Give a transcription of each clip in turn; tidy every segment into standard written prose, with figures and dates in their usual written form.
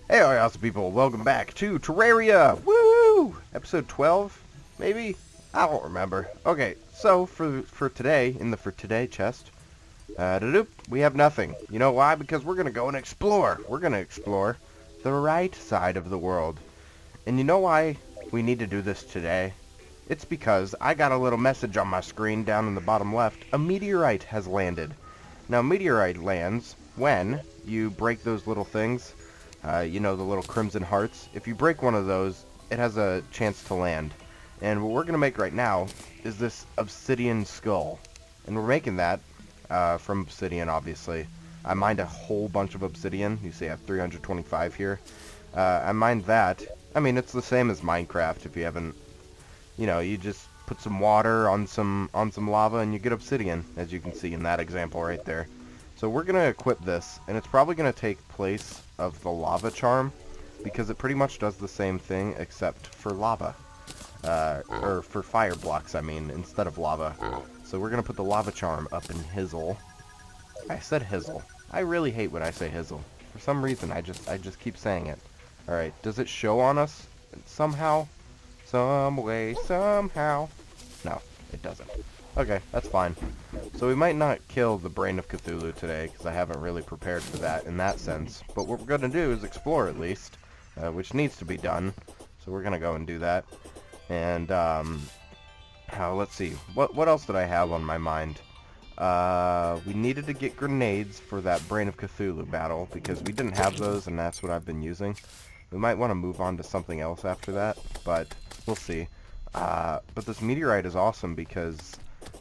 Hey, awesome people, welcome back to Terraria! Woo! Episode 12, maybe? I don't remember. Okay, so for today, in the for today chest, we have nothing. You know why? Because we're gonna go and explore. We're gonna explore the right side of the world. And you know why we need to do this today? It's because I got a little message on my screen down in the bottom left. A meteorite has landed. Now, meteorite lands when you break those little things. You know, the little crimson hearts. If you break one of those, it has a chance to land. And what we're going to make right now is this obsidian skull. And we're making that from obsidian, obviously. I mined a whole bunch of obsidian. You see I have 325 here. I mined that. I mean, it's the same as Minecraft if you haven't... You know, you just put some water on some lava and you get obsidian, as you can see in that example right there. So we're going to equip this, and it's probably going to take place of the lava charm, because it pretty much does the same thing except for lava. Or for fire blocks, I mean, instead of lava. So we're going to put the lava charm up in Hizzle. I said Hizzle. I really hate when I say Hizzle. For some reason, I just keep saying it. Alright, does it show on us somehow? Some way, somehow. No, it doesn't. Okay, that's fine. So we might not kill the Brain of Cthulhu today, because I haven't really prepared for that in that sense. But what we're going to do is explore at least, which needs to be done. So we're going to go and do that. And, let's see. What else did I have on my mind? We needed to get grenades for that Brain of Cthulhu battle, because we didn't have those, and that's what I've been using. We might want to move on to something else after that, but we'll see. But this meteorite is awesome because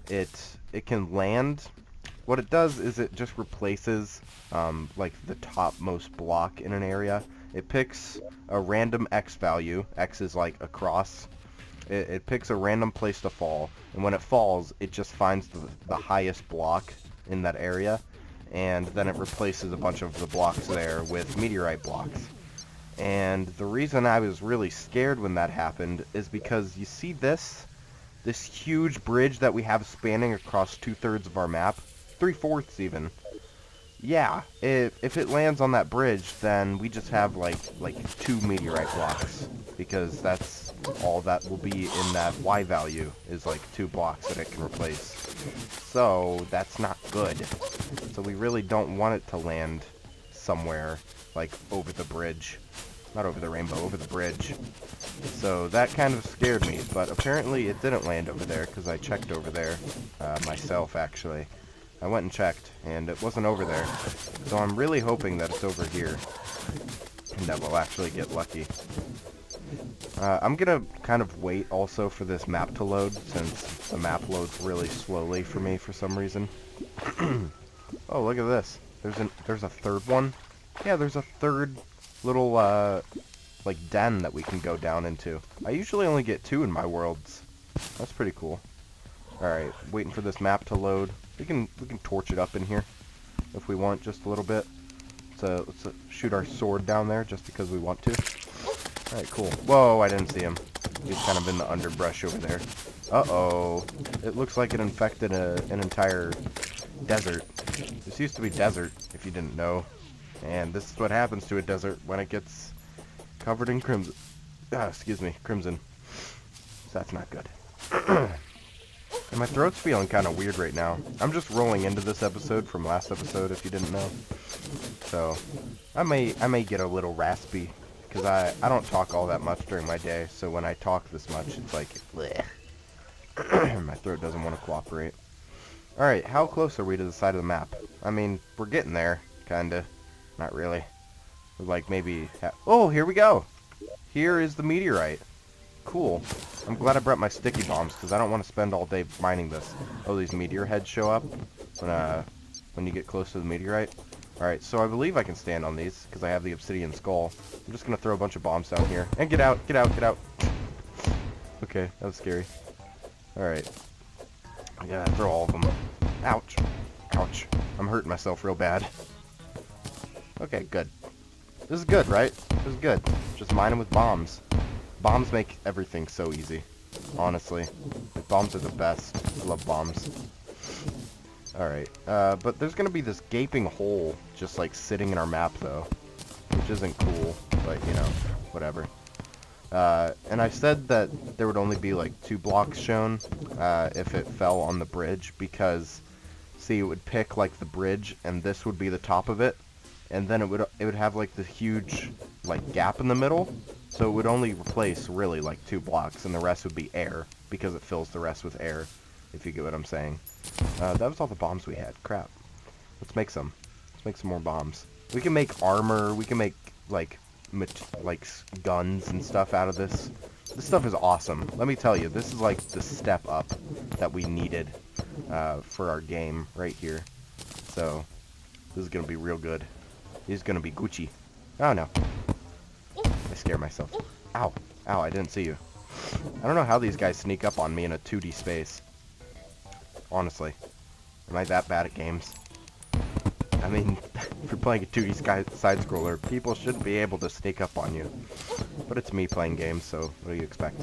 it can land. What it does is it just replaces like the topmost block in an area. It picks a random X value. X is like a cross. It picks a random place to fall, and when it falls, it just finds the highest block in that area, and then it replaces a bunch of the blocks there with meteorite blocks. And the reason I was really scared when that happened is because you see this huge bridge that we have spanning across 2/3 of our map, 3/4 even. Yeah, if it lands on that bridge, then we just have like 2 meteorite blocks, because that's all that will be in that Y value is like 2 blocks that it can replace. So that's not good. So we really don't want it to land somewhere like over the bridge. Not over the rainbow, over the bridge. So that kind of scared me, but apparently it didn't land over there, because I checked over there myself, actually. I went and checked, and it wasn't over there. So I'm really hoping that it's over here, and that we'll actually get lucky. I'm going to kind of wait also for this map to load, since the map loads really slowly for me for some reason. Oh, look at this. There's a third one? Yeah, there's a third little, like, den that we can go down into. I usually only get 2 in my worlds. That's pretty cool. Alright, waiting for this map to load. We can torch it up in here if we want, just a little bit. So let's shoot our sword down there just because we want to. Alright, cool. Whoa, I didn't see him. He's kind of in the underbrush over there. Uh-oh. It looks like it infected an entire desert. This used to be desert, if you didn't know. And this is what happens to a desert when it gets covered in crimson. Excuse me, crimson. So that's not good. And my throat's feeling kind of weird right now. I'm just rolling into this episode from last episode, if you didn't know. So I may get a little raspy, because I don't talk all that much during my day. So when I talk this much, it's like, bleh. My throat doesn't want to cooperate. Alright, how close are we to the side of the map? I mean, we're getting there, kinda. Not really. We're like maybe... Oh, here we go! Here is the meteorite. Cool. I'm glad I brought my sticky bombs, because I don't want to spend all day mining this. Oh, these meteor heads show up when you get close to the meteorite. Alright, so I believe I can stand on these, because I have the obsidian skull. I'm just going to throw a bunch of bombs down here. And get out, get out, get out! Okay, that was scary. Alright. I gotta throw all of them. Ouch. Ouch. I'm hurting myself real bad. Okay, good. This is good, right? This is good. Just mine them with bombs. Bombs make everything so easy. Honestly. Like, bombs are the best. I love bombs. Alright. But there's gonna be this gaping hole just, like, sitting in our map, though. which isn't cool, but, you know, whatever. And I said that there would only be, like, 2 blocks shown if it fell on the bridge, because, see, it would pick, like, the bridge, and this would be the top of it, and then it would have, like, the huge, like, gap in the middle, so it would only replace, really, like, 2 blocks, and the rest would be air, because it fills the rest with air, if you get what I'm saying. That was all the bombs we had. Crap. Let's make some. Let's make some more bombs. We can make armor, we can make, like guns and stuff out of this. This stuff is awesome. Let me tell you, this is like the step up that we needed for our game right here. So, this is going to be real good. This is going to be Gucci. Oh, no. I scared myself. Ow. Ow, I didn't see you. I don't know how these guys sneak up on me in a 2D space. Honestly. Am I that bad at games? I mean, if you're playing a 2D side-scroller, people shouldn't be able to sneak up on you. But it's me playing games, so what do you expect?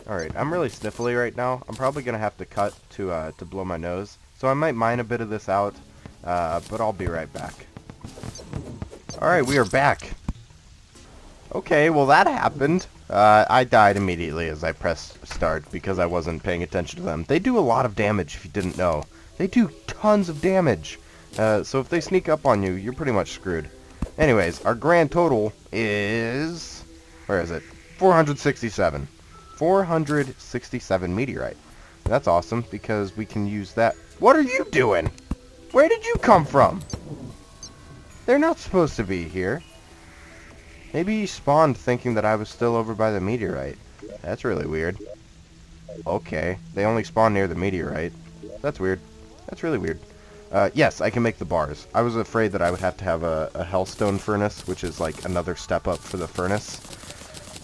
Alright, I'm really sniffly right now. I'm probably going to have to cut to blow my nose. So I might mine a bit of this out, but I'll be right back. Alright, we are back. Okay, well that happened. I died immediately as I pressed start because I wasn't paying attention to them. They do a lot of damage if you didn't know. They do tons of damage. So if they sneak up on you, you're pretty much screwed. Anyways, our grand total is... where is it? 467. 467 meteorite. That's awesome, because we can use that... What are you doing? Where did you come from? They're not supposed to be here. Maybe he spawned thinking that I was still over by the meteorite. That's really weird. Okay, they only spawn near the meteorite. That's weird. That's really weird. Yes, I can make the bars. I was afraid that I would have to have a hellstone furnace, which is like another step up for the furnace.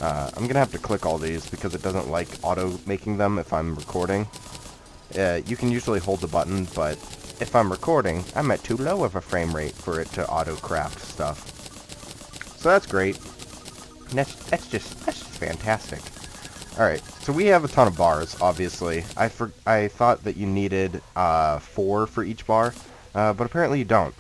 I'm gonna have to click all these because it doesn't like auto making them if I'm recording. You can usually hold the button, but if I'm recording, I'm at too low of a frame rate for it to auto craft stuff. So that's great. And that's just fantastic. Alright, so we have a ton of bars, obviously. I thought that you needed 4 for each bar, but apparently you don't.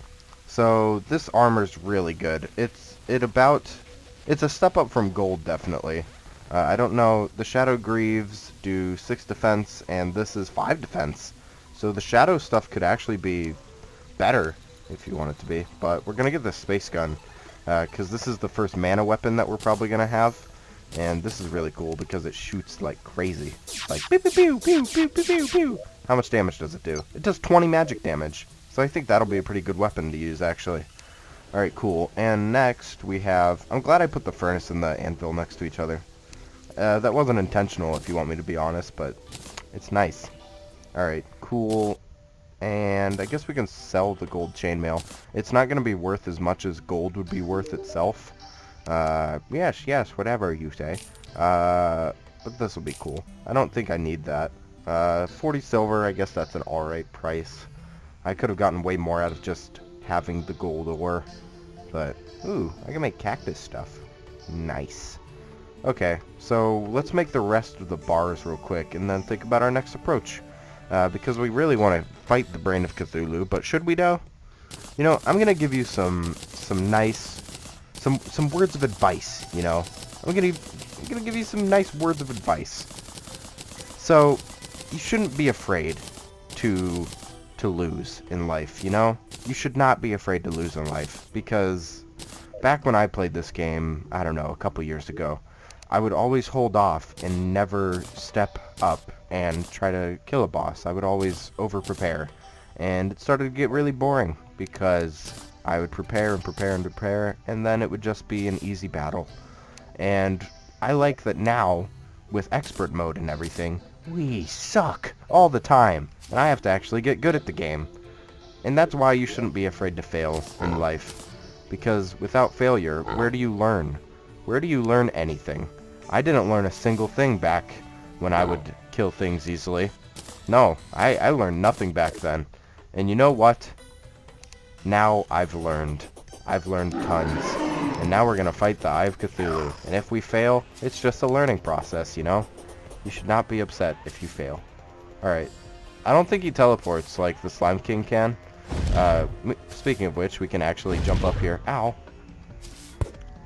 So this armor's really good. It's a step up from gold, definitely. I don't know, the Shadow Greaves do 6 defense, and this is 5 defense. So the Shadow stuff could actually be better, if you want it to be. But we're going to get the Space Gun, because this is the first mana weapon that we're probably going to have. And this is really cool because it shoots like crazy. Like, pew, pew, pew, pew, pew, pew, pew, pew. How much damage does it do? It does 20 magic damage. So I think that'll be a pretty good weapon to use, actually. Alright, cool. And next we have... I'm glad I put the furnace and the anvil next to each other. That wasn't intentional, if you want me to be honest, but it's nice. Alright, cool. And I guess we can sell the gold chainmail. It's not going to be worth as much as gold would be worth itself. Yes, whatever you say. But this will be cool. I don't think I need that. 40 silver, I guess that's an alright price. I could have gotten way more out of just having the gold ore. But, ooh, I can make cactus stuff. Nice. Okay, so let's make the rest of the bars real quick, and then think about our next approach. Because we really want to fight the Brain of Cthulhu, but should we though? You know, I'm gonna give you some nice... Some words of advice, you know. I'm gonna give you some nice words of advice. So, you shouldn't be afraid to lose in life, you know? You should not be afraid to lose in life, because back when I played this game, I don't know, a couple years ago, I would always hold off and never step up and try to kill a boss. I would always over-prepare, and it started to get really boring, because I would prepare and prepare and prepare, and then it would just be an easy battle. And I like that now, with expert mode and everything, we suck all the time, and I have to actually get good at the game. And that's why you shouldn't be afraid to fail in life, because without failure, where do you learn? Where do you learn anything? I didn't learn a single thing back when I would kill things easily. No, I learned nothing back then. And you know what? Now I've learned. I've learned tons. And now we're going to fight the Eye of Cthulhu. And if we fail, it's just a learning process, you know? You should not be upset if you fail. Alright. I don't think he teleports like the Slime King can. Speaking of which, we can actually jump up here. Ow.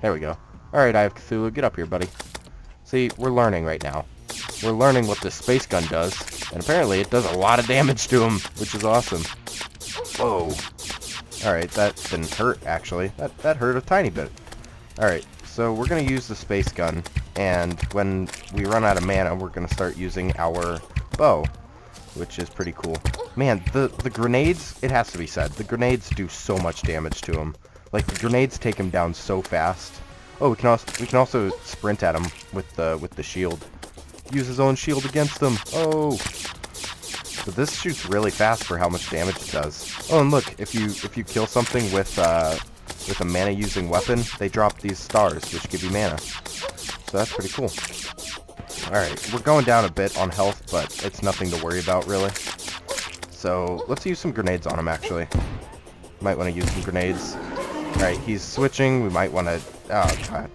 There we go. Alright, Eye of Cthulhu, get up here, buddy. See, we're learning right now. We're learning what this space gun does, and apparently it does a lot of damage to him, which is awesome. Whoa. Alright, that didn't hurt, actually. That hurt a tiny bit. Alright, so we're going to use the space gun, and when we run out of mana, we're going to start using our bow, which is pretty cool. Man, the grenades, it has to be said, the grenades do so much damage to him. Like, the grenades take him down so fast. Oh, we can also sprint at him with the shield. Use his own shield against them. Oh. But this shoots really fast for how much damage it does. Oh, and look, if you kill something with a mana using weapon, they drop these stars, which give you mana. So that's pretty cool. Alright, we're going down a bit on health, but it's nothing to worry about, really. So, let's use some grenades on him, actually. Might want to use some grenades. Alright, he's switching. We might want to... Oh, God.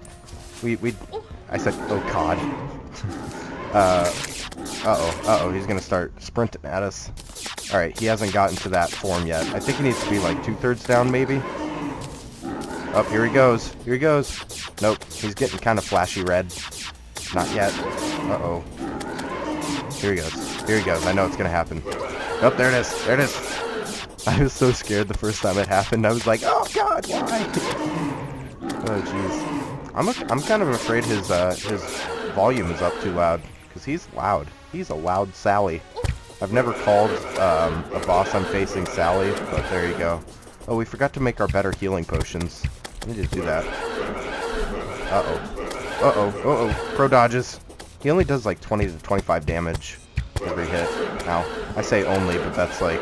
I said, oh, God. Uh-oh, he's going to start sprinting at us. Alright, he hasn't gotten to that form yet. I think he needs to be, like, 2/3 down, maybe? Oh, here he goes. Here he goes. Nope, he's getting kind of flashy red. Not yet. Uh-oh. Here he goes. Here he goes. I know it's going to happen. Oh, there it is. There it is. I was so scared the first time it happened. I was like, oh, God, why? Oh, jeez. I'm kind of afraid his volume is up too loud. Because he's loud. He's a loud Sally. I've never called a boss I'm facing Sally, but there you go. Oh, we forgot to make our better healing potions. We need to do that. Uh-oh. Uh-oh. Uh-oh. Pro dodges. He only does like 20 to 25 damage every hit. Ow. I say only, but that's like,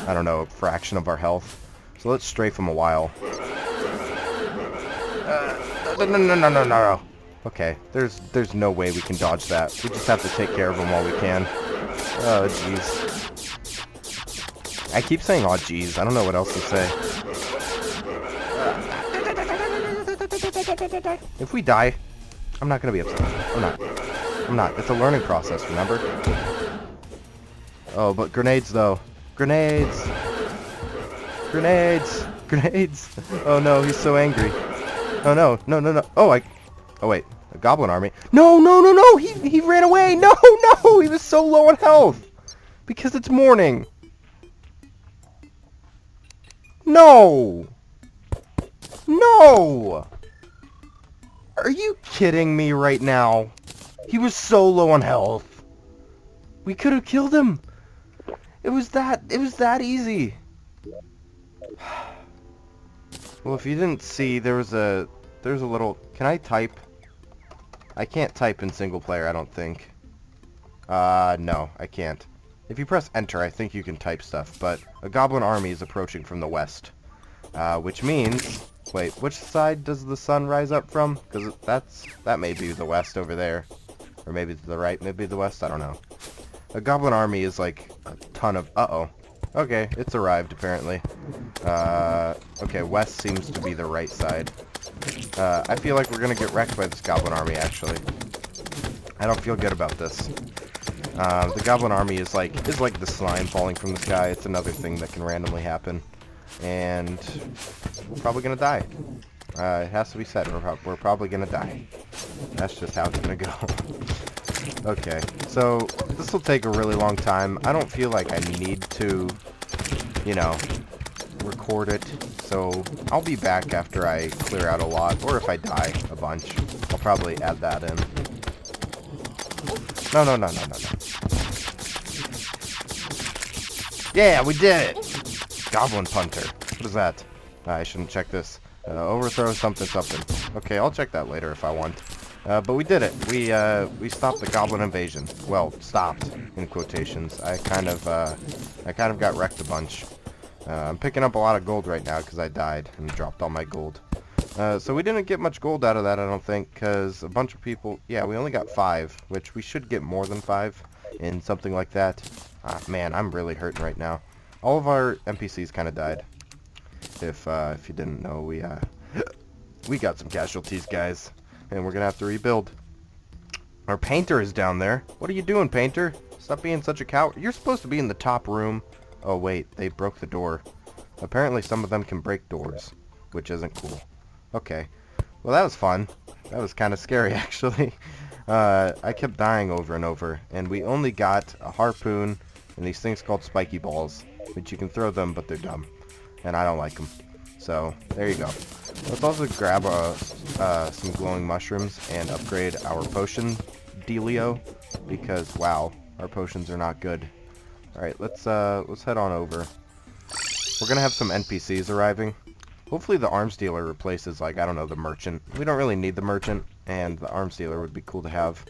I don't know, a fraction of our health. So let's strafe him a while. No. Okay, there's no way we can dodge that. We just have to take care of him while we can. Oh, jeez. I keep saying, oh, jeez. I don't know what else to say. If we die, I'm not going to be upset. I'm not. It's a learning process, remember? Oh, but grenades, though. Grenades! Grenades! Grenades! Oh, no, he's so angry. Oh, no. Oh, wait. A goblin army. No! He ran away! No! He was so low on health! Because it's morning. No! Are you kidding me right now? He was so low on health. We could have killed him. It was that easy. Well, if you didn't see, there's a little... Can I type? I can't type in single player, I don't think. No, I can't. If you press enter, I think you can type stuff, but a goblin army is approaching from the west. Which means... Wait, which side does the sun rise up from? Because that may be the west over there. Or maybe to the right, maybe the west, I don't know. A goblin army is like a ton of... Uh-oh. Okay, it's arrived, apparently. Okay, west seems to be the right side. I feel like we're gonna get wrecked by this goblin army, actually. I don't feel good about this. The goblin army is like the slime falling from the sky. It's another thing that can randomly happen. And we're probably gonna die. It has to be said, we're probably gonna die. That's just how it's gonna go. Okay, so this will take a really long time. I don't feel like I need to, you know, record it. So I'll be back after I clear out a lot, or if I die a bunch. I'll probably add that in. No. Yeah, we did it! Goblin Punter. What is that? I shouldn't check this. Overthrow something. Okay, I'll check that later if I want. But we did it. We stopped the goblin invasion. Well, stopped in quotations. I kind of got wrecked a bunch. I'm picking up a lot of gold right now because I died and dropped all my gold. So we didn't get much gold out of that, I don't think, because a bunch of people... Yeah, we only got 5, which we should get more than 5 in something like that. Ah, man, I'm really hurting right now. All of our NPCs kind of died. If you didn't know, we got some casualties, guys. And we're going to have to rebuild. Our painter is down there. What are you doing, painter? Stop being such a coward. You're supposed to be in the top room. Oh, wait. They broke the door. Apparently, some of them can break doors, which isn't cool. Okay. Well, that was fun. That was kind of scary, actually. I kept dying over and over, and we only got a harpoon and these things called spiky balls, which you can throw them, but they're dumb, and I don't like them. So, there you go. Let's also grab some glowing mushrooms and upgrade our potion dealio, because, wow, our potions are not good. Alright, let's head on over. We're gonna have some NPCs arriving. Hopefully the arms dealer replaces, like, I don't know, the merchant. We don't really need the merchant, and the arms dealer would be cool to have.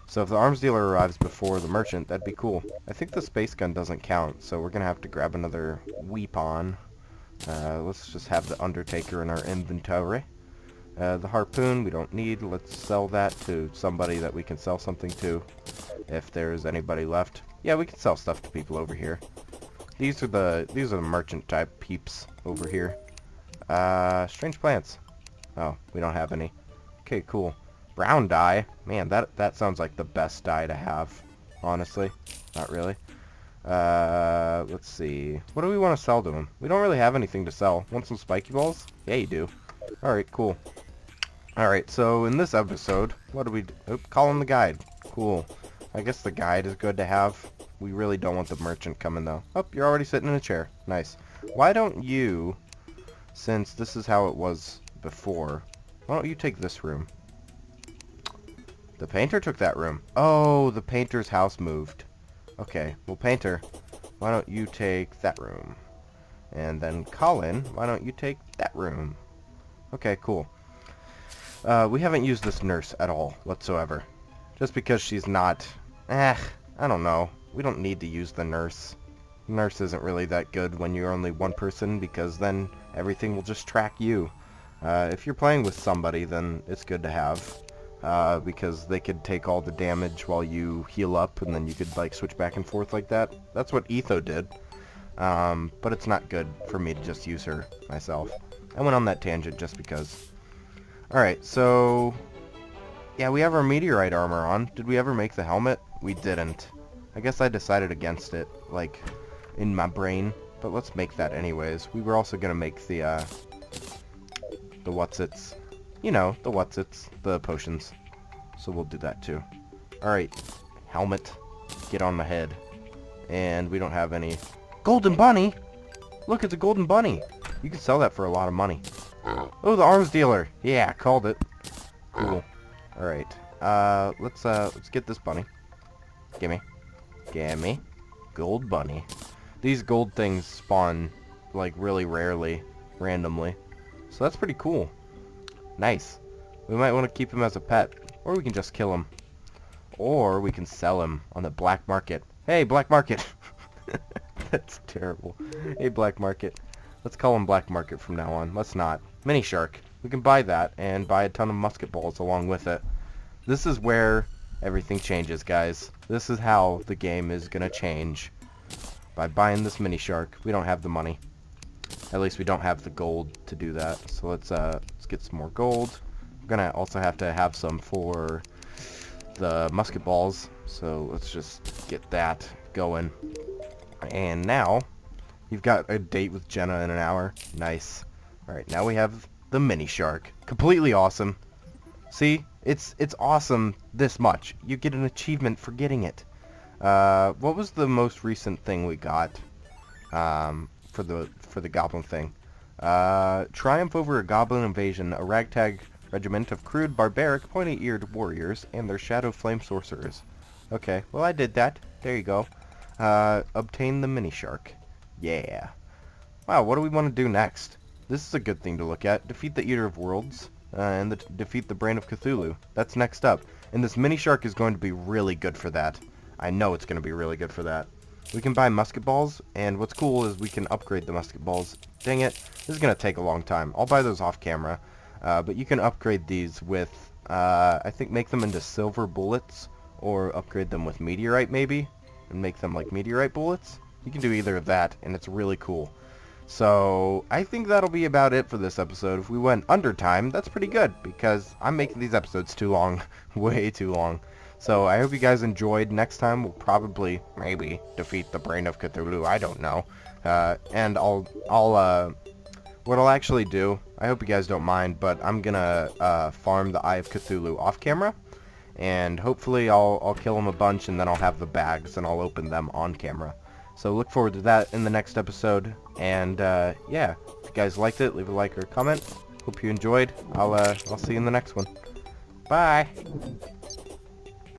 So if the arms dealer arrives before the merchant, that'd be cool. I think the space gun doesn't count, so we're gonna have to grab another weapon. Let's just have the Undertaker in our inventory. The harpoon we don't need. Let's sell that to somebody that we can sell something to, if there's anybody left. Yeah, we can sell stuff to people over here. These are the merchant type peeps over here. Strange plants. Oh, we don't have any. Okay, cool. Brown dye. Man, that sounds like the best dye to have. Honestly. Not really. Let's see. What do we want to sell to him? We don't really have anything to sell. Want some spiky balls? Yeah, you do. Alright, cool. Alright, so in this episode, what do we do? Oh, call him the guide. Cool. I guess the guide is good to have. We really don't want the merchant coming, though. Oh, you're already sitting in a chair. Nice. Why don't you, since this is how it was before, why don't you take this room? The painter took that room. Oh, the painter's house moved. Okay, well, painter, why don't you take that room? And then Colin, why don't you take that room? Okay, cool. We haven't used this nurse at all whatsoever. Just because she's not... I don't know. We don't need to use the nurse. Nurse isn't really that good when you're only one person, because then everything will just track you. If you're playing with somebody, then it's good to have. Because they could take all the damage while you heal up, and then you could, like, switch back and forth like that. That's what Etho did. But it's not good for me to just use her myself. I went on that tangent just because. Alright, so... yeah, we have our meteorite armor on. Did we ever make the helmet? We didn't. I guess I decided against it, like, in my brain. But let's make that anyways. We were also gonna make the what's-its. You know, the what's-its. The potions. So we'll do that too. Alright, helmet. Get on my head. And we don't have any... Golden bunny! Look, it's a golden bunny! You can sell that for a lot of money. Oh, the arms dealer! Yeah, called it. Cool. Alright. Let's get this bunny. Gimme. Gimme. Gold bunny. These gold things spawn, like, really rarely, randomly. So that's pretty cool. Nice. We might want to keep him as a pet. Or we can just kill him. Or we can sell him on the black market. Hey, black market! That's terrible. Hey, black market. Let's call him black market from now on. Let's not. Mini shark. We can buy that and buy a ton of musket balls along with it. This is where everything changes, guys. This is how the game is gonna change. By buying this mini shark. We don't have the money. At least we don't have the gold to do that. So let's get some more gold. We're gonna also have to have some for the musket balls. So let's just get that going. And now, you've got a date with Jenna in an hour. Nice. Alright, now we have the mini shark. Completely awesome. See? It's awesome this much. You get an achievement for getting it. What was the most recent thing we got? For the goblin thing. Triumph over a goblin invasion, a ragtag regiment of crude, barbaric, pointy-eared warriors, and their shadow flame sorcerers. Okay, well I did that. There you go. Obtain the mini shark. Yeah. Wow, what do we want to do next? This is a good thing to look at. Defeat the Eater of Worlds, and defeat the Brain of Cthulhu. That's next up. And this mini shark is going to be really good for that. I know it's going to be really good for that. We can buy musket balls, and what's cool is we can upgrade the musket balls. Dang it, this is going to take a long time. I'll buy those off camera. But you can upgrade these with, I think make them into silver bullets, or upgrade them with meteorite maybe, and make them like meteorite bullets. You can do either of that, and it's really cool. So, I think that'll be about it for this episode. If we went under time, that's pretty good, because I'm making these episodes too long. Way too long. So, I hope you guys enjoyed. Next time, we'll probably, maybe, defeat the Brain of Cthulhu. I don't know. And I'll what I'll actually do, I hope you guys don't mind, but I'm gonna farm the Eye of Cthulhu off camera, and hopefully I'll kill him a bunch, and then I'll have the bags, and I'll open them on camera. So look forward to that in the next episode, and yeah, if you guys liked it, leave a like or a comment. Hope you enjoyed. I'll see you in the next one. Bye!